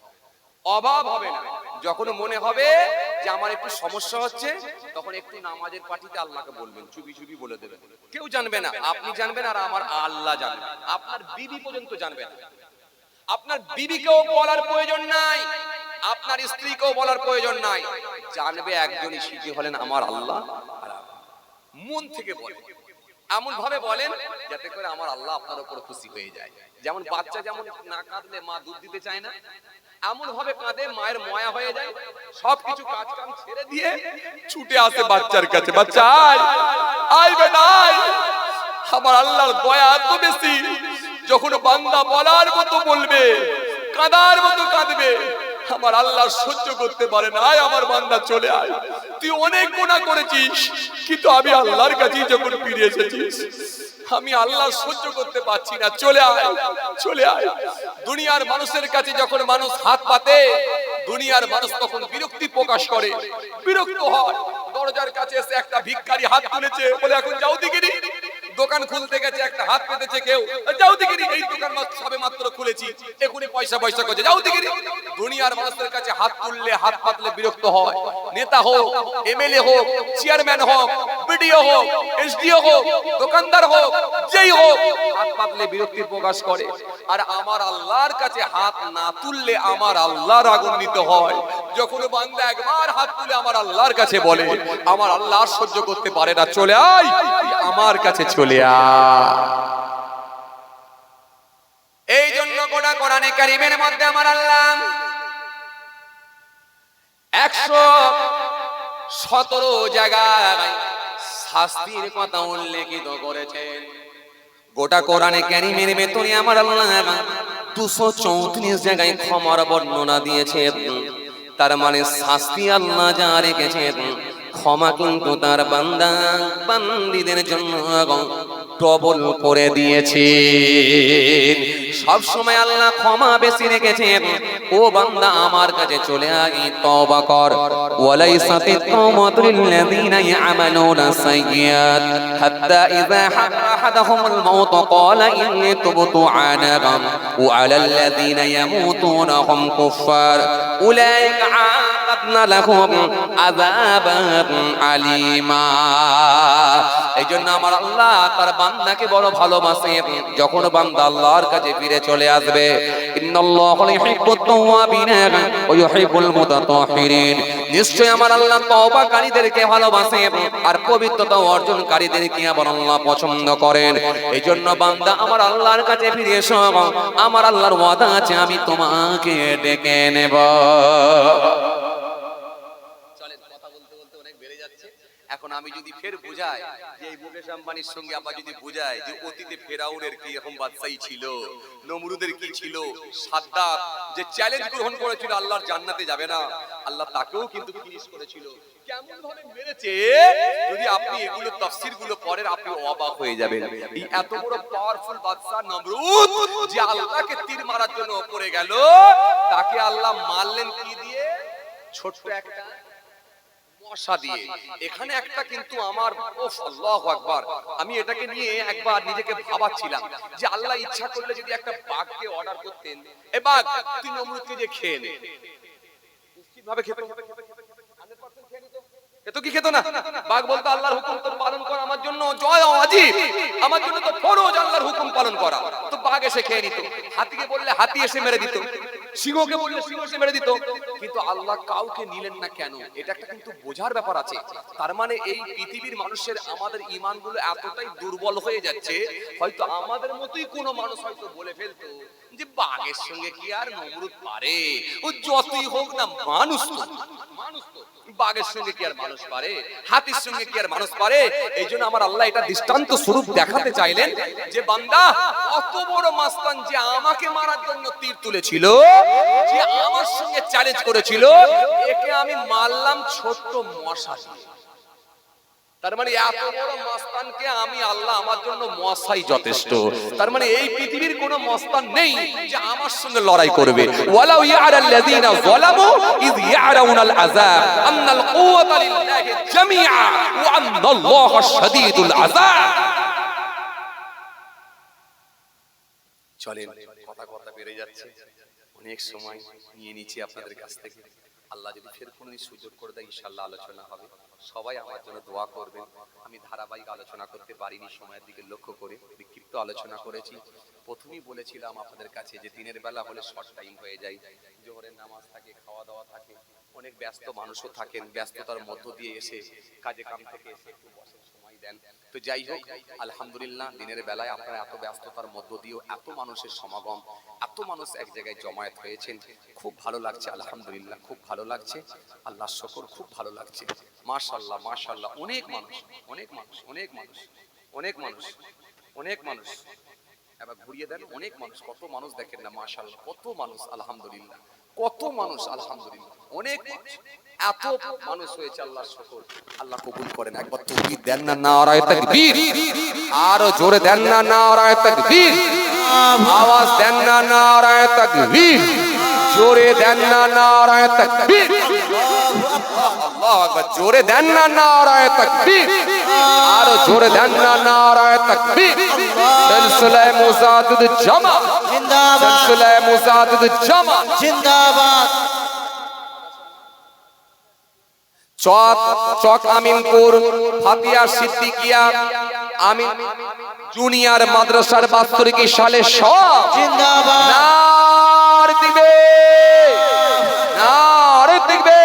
অভাব হবে না। যখন মনে হবে যে আমার একটু সমস্যা হচ্ছে, তখন একটু নামাজের পার্টিতে আল্লাহকে বলবেন, চুপি চুপি বলে দেবেন। কেউ জানবে না, আপনি জানবেন আর আমার আল্লাহ জানবেন। আপনার বিবি পর্যন্ত জানবে না। আপনার বিবিকেও বলার প্রয়োজন নাই, আপনার স্ত্রীকেও বলার প্রয়োজন নাই। জানবে একজনই, সেটি হলেন আমার আল্লাহ। আর মন থেকে বলেন, এমন ভাবে বলেন যাতে করে আমার আল্লাহ আপনার উপর খুশি হয়ে যায়। যেমন বাচ্চা যেমন না কাঁদলে মা দুধ দিতে চায় না, এমন ভাবে কাঁদে, মায়ের ময়া হয়ে যায়, সবকিছু কাজ কাম ছেড়ে দিয়ে ছুটে আসে বাচ্চার কাছে। বাচ্চা আয় বেটা আয়, আমার আল্লাহর দয়া এত বেশি, যখন বান্দা বলার মতো বলবে, কাঁদার মতো কাঁদবে, আমার আল্লাহ সহ্য করতে পারে না। আয় আমার বান্দা চলে আয়, তুই অনেক গুনাহ করেছিস, কিন্তু আমি আল্লাহর কাছে যখন ফিরে এসেছিস, আমি আল্লাহ সহ্য করতে পারছি না, চলে আয়, চলে আয়। দুনিয়ার মানুষের কাছে যখন মানুষ হাত পাতে, দুনিয়ার মানুষ তখন বিরক্তি প্রকাশ করে, বিরক্ত হয়। দরজার কাছে এসে একটা ভিখারি হাত তুলেছে, বলে এখন যাও দিগিরি। দোকান খুলতে গেছে, একটা হাত পেতেছে কেউ, যাও দিগিরি, এই দোকান সবে মাত্র খুলেছি, এখনই পয়সা পয়সা করছে, যাও দিগিরি। দুনিয়ার মানুষের কাছে হাত তুললে, হাত পাতলে বিরক্ত হয়। নেতা হোক, এমএলএ হোক, চেয়ারম্যান হোক, বিডিও হোক, এসডিও হোক, দোকানদার হোক, যেই হোক, হাত পাতলে বিরক্তি প্রকাশ করে। আর আমার আল্লাহর কাছে হাত না তুললে আমার আল্লাহর আগুন নিতে হয়। যখন বান্দা একবার হাত তুলে আমার আল্লাহর কাছে বলে, আমার আল্লাহ সহ্য করতে পারে না, চলে আয়, আমার কাছে চলে আয়। গোটা কোরআনে কারীমের মধ্যে আমার আল্লাহ 117 জায়গায় শাস্তির কথা উল্লেখিত করেছেন। গোটা কোরআনে কারীমের ভেতরে আমার আল্লাহ 234 জায়গায় ক্ষমার বর্ণনা দিয়েছেন। তার মানে শাস্তি আল্লাহ যা রেখেছেন, ক্ষমা কিন্তু তার বান্দা বান্দীদের জন্য ডবল করে দিয়েছে। সব সময় আল্লাহ ক্ষমা বেশি রেখেছেন। ও বান্দা আমার কাছে চলে আয়, তওবা কর। ওয়ালাইসাতিত তাওবাতু লিল্লাযিনা ইয়ামালুনা সাইয়্যাত হাত্তা ইযা হাদারা আহাদাহুমুল মাউত ক্বালা ইন্নী তুবতু আনাবাম ওয়া আলাল্লাযিনা ইয়ামুতুনা হুম কুফফার উলাইকা আ'তাদনা লাহুম আযাবান আলীমা। এইজন্য আমার আল্লাহ তার বান্দাকে বড় ভালোবাসেন। যখন বান্দা আল্লাহর কাছে ফিরে চলে আসবে, ইন্নাল্লাহু ইউহিব্বুত তাওয়াবিনা ওয়া ইউহিব্বুল মুতাতাহহিরিন, নিশ্চয় আমার আল্লাহ তওবাকারীদেরকে ভালোবাসেন আর পবিত্রতা অর্জনকারীদেরকে আমার আল্লাহ পছন্দ করেন। এইজন্য বান্দা আমার আল্লাহর কাছে ফিরে এসো, আমার আল্লাহর ওয়াদা আছে আমি তোমাকে ডেকে নেব। এখন আমি যদি ফের বুঝাই যে এই মুকেশ আম্বানির সঙ্গে আবার যদি বুঝাই যে অতীতে ফেরাউনের কি রকম বাদশাহী ছিল, নমরুদের কি ছিল, সাদ্দাত যে চ্যালেঞ্জ গ্রহণ করেছিল আল্লাহর জান্নাতে যাবে না, আল্লাহ তাকেও কিন্তু ফিনিশ করেছিল, কেমন ভাবে মেরেছে, যদি আপনি এগুলো তাফসীর গুলো পড়েন আপনি অবাক হয়ে যাবেন। এই এত বড় পাওয়ারফুল বাদশা নমরুদ যে আল্লাহকে তীর মারার জন্য উপরে গেল, তাকে আল্লাহ মারলেন কি দিয়ে? ছোট্ট একটা মশা দিয়ে। এখানে একটা কিন্তু আমার আল্লাহু আকবার, আমি এটাকে নিয়ে একবার নিজেকে ভাবাচ্ছিলাম যে আল্লাহ ইচ্ছা করলে যদি একটা বাঘকে অর্ডার করতেন, এ বাঘ তুই নমরুদকে যে খেয়ে নে, নিশ্চিতভাবে খেত, 100% খেয়ে নিত। এত কি খেত না? বাঘ বলতো আল্লাহর হুকুম তো পালন করা আমার জন্য জয় ওয়াজিব, আমার জন্য তো ফরজ আল্লাহর হুকুম পালন করা। তো বাঘ এসে খেয়ে নিত, হাতিকে বললে হাতি এসে মেরে দিত, সিংহকে বললে সিংহ এসে মেরে দিত। কিন্তু আল্লাহ কাউকে নিলেন না কেন? এটা একটা কিন্তু বোঝার ব্যাপার আছে। তার মানে এই পৃথিবীর মানুষের আমাদের ঈমানগুলো এতটাই দুর্বল হয়ে যাচ্ছে, হয়তো আমাদের মতোই কোনো মানুষ হয়তো বলে ফেলতো যে বাঘের সঙ্গে কি আর নমরুদ পারে, ও যতই হোক না মানুষ তো, মানুষ তো, বাঘের সঙ্গে কি আর মানুষ পারে, হাতির সঙ্গে কি আর মানুষ পারে। এইজন্য আমার আল্লাহ এটা দৃষ্টান্ত স্বরূপ দেখাতে চাইলেন যে বান্দা অত বড় মাস্তান যে আমাকে মারার জন্য তীর তুলেছিল, যে আমার সঙ্গে চ্যালেঞ্জ করেছিল, একে আমি মারলাম ছোট্ট মশা দিয়ে। তার মানে এত বড় মাস্তানকে আমি আল্লাহ আমার জন্য মশাই যথেষ্ট। তার মানে এই পৃথিবীর কোনো মস্তান নেই যে আমার সঙ্গে লড়াই করবে। ওয়ালাউ ইয়ারাল্লাযিনা যালামু ইয ইয়ারাউনাল আযাব আন্নাল কুওয়াতা লিল্লাহি জামিআ ওয়া আন্নাল্লাহা শাদীদুল আযাব। চলেন, কথা বেড়ে যাচ্ছে, অনেক সময় নিয়ে নিচ্ছি আপনাদের কাছ থেকে। আল্লাহ যদি ফের কোনো সুযোগ করে দেয় ইনশাআল্লাহ আলোচনা হবে। সবাই আমার জন্য দোয়া করবেন। আমি ধারাবাহিক আলোচনা করতে পারিনি, সময়ের দিকে লক্ষ্য করে বিক্ষিপ্ত আলোচনা করেছি। প্রথমেই বলেছিলাম আপনাদের কাছে যে দিনের বেলা হলে শর্ট টাইম হয়ে যায়, জোহরের নামাজ থাকে, খাওয়া দাওয়া থাকে, অনেক ব্যস্ত মানুষও থাকেন, ব্যস্ততার মধ্য দিয়ে এসে কাজে কাম থেকে এসে একটু বসে সময় দেন। তো যাই হোক, আলহামদুলিল্লাহ দিনের বেলায় আপনারা এত ব্যস্ততার মধ্য দিয়েও এত মানুষের সমাগম, এত মানুষ এক জায়গায় জমায়েত হয়েছেন, খুব ভালো লাগছে। আলহামদুলিল্লাহ খুব ভালো লাগছে, আল্লাহর শুকর, খুব ভালো লাগছে। মাশাআল্লাহ মাশাআল্লাহ, অনেক মানুষ, অনেক মানুষ, অনেক মানুষ, অনেক মানুষ, অনেক মানুষ। এবার ঘুরিয়ে দেন, অনেক মানুষ, কত মানুষ দেখেন না, মাশাআল্লাহ কত মানুষ, আলহামদুলিল্লাহ কত মানুষ, আলহামদুলিল্লাহ অনেক মানুষ, এত মানুষ হয়েছে, আল্লাহর শুকর। আল্লাহ কবুল করেন। একবার তাকবীর দেন না, নারায়ে তাকবীর, আরো জোরে দেন না, নারায়ে তাকবীর, আওয়াজ দেন না, নারায়ে তাকবীর, জোরে দেন না, নারায়ে তাকবীর, আল্লাহু আকবার, জোরে দেন না, নারায়ে তাকবীর, আরো জোরে দেন না, নারায়ে তাকবীর। সিলসিলায়ে মুজাদ্দিদ জামাত জিন্দাবাদ, সিলসিলায়ে মুজাদ্দিদ জামাত জিন্দাবাদ। চক আমিনপুর ফাতিয়া সিদ্দিকিয়া আমিন জুনিয়র মাদ্রাসার বাৎসরিক সালে সব জিন্দাবাদ, নার দিবে, নার দিবে।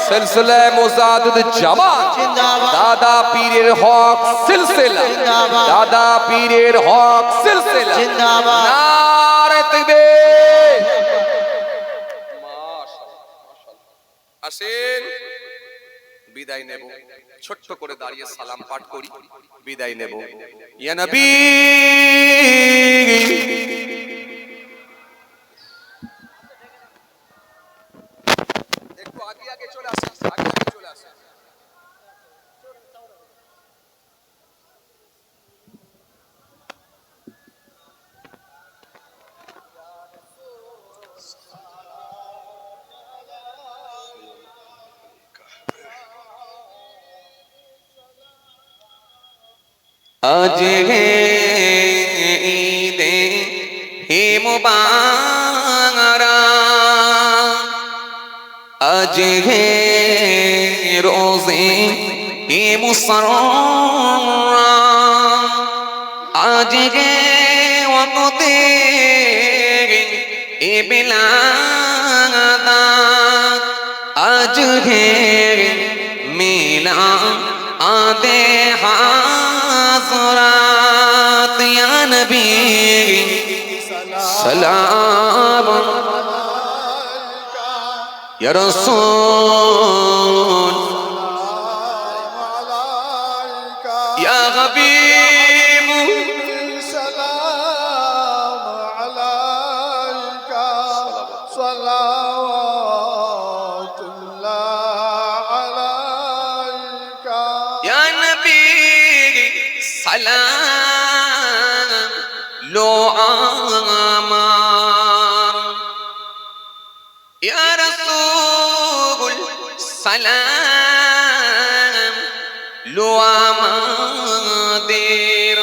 সিলসিলায়ে মুজাদ্দিদ জামাত জিন্দাবাদ, দাদা পীরের হক সিলসিলা, জিন্দাবাদ, দাদা পীরের হক সিলসিলা জিন্দাবাদ, নারে তাকবীর। মাশাআল্লাহ, মাশাআল্লাহ। আসেন বিদায় নেব, ছোট্ট করে দাঁড়িয়ে সালাম পাঠ করি, বিদায় নেব। ইয়া নবী, একটু আগে আগে চলে আসেন, আগে আগে চলে আসেন। আজ হে ঈদে হে মুবারক, আজ হে রোজে হে মুসররত, আজ হে ওয়াক্তে এ বিলাদাত, আজ হে মিলাদে হাজরাত। ইয়া নবী সালাম, ইয়া রাসূল, ইয়া হাবিব, ইয়া নবী সালাম লো আমার, ইয়া রাসূল সালাম লো আমাদের,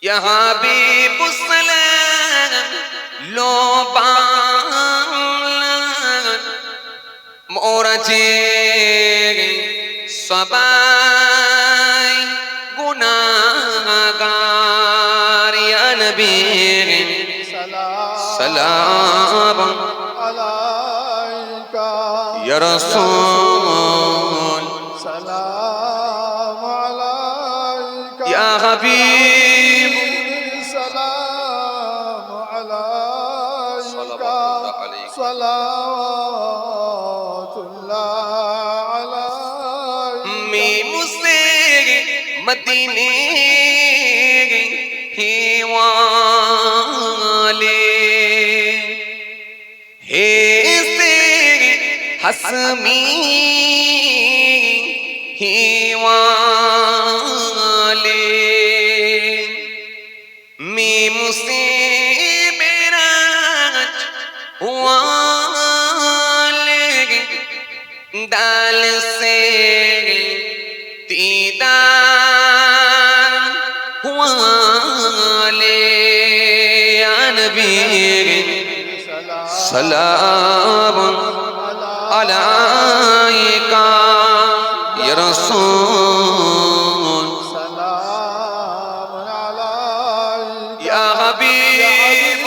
ইয়া হাবিব সালাম লো বাংলার, মোরা যে সবাই গুনাহগার। ইয়া নবী সালাম, ইয়া রাসূল, ইয়া হাবিব, मुझसे मदीने ही वाले हे से हसमी ही वाले, मुझसे मेरा वाले दाल से दीदार वाले। या नबी सलाम अलैका या रसूल।